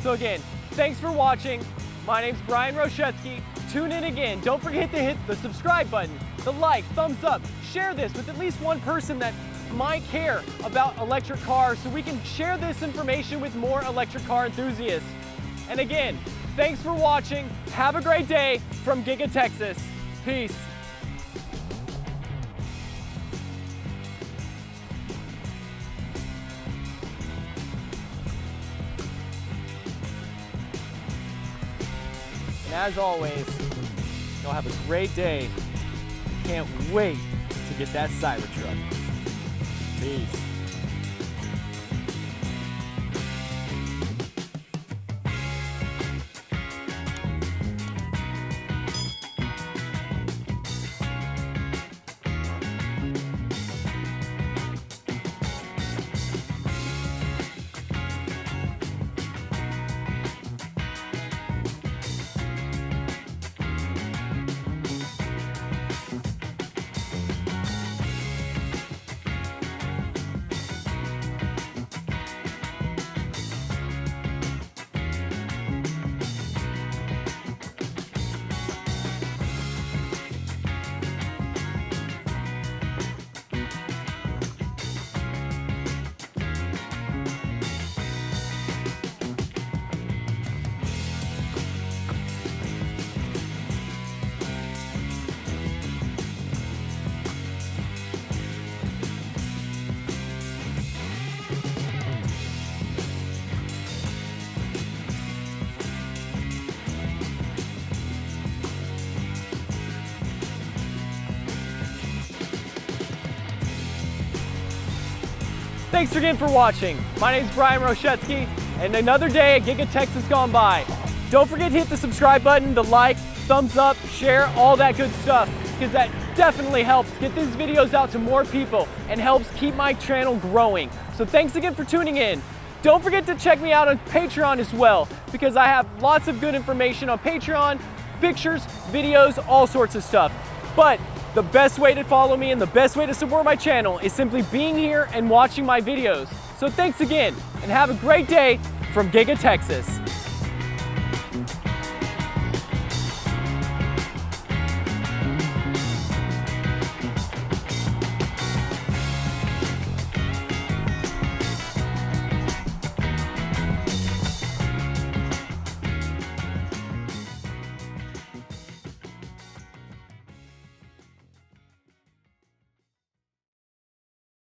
So again, thanks for watching. My name's Bryan Roschetzky. Tune in again. Don't forget to hit the subscribe button, the like, thumbs up. Share this with at least one person that might care about electric cars so we can share this information with more electric car enthusiasts. And again, thanks for watching. Have a great day from GigaTexas. Peace. And as always, y'all have a great day. Can't wait to get that Cybertruck. Peace. Thanks again for watching. My name is Bryan Roschetzky, and another day at GigaTexas has gone by. Don't forget to hit the subscribe button, the like, thumbs up, share, all that good stuff, because that definitely helps get these videos out to more people and helps keep my channel growing. So thanks again for tuning in. Don't forget to check me out on Patreon as well, because I have lots of good information on Patreon, pictures, videos, all sorts of stuff. But the best way to follow me and the best way to support my channel is simply being here and watching my videos. So thanks again, and have a great day from GigaTexas.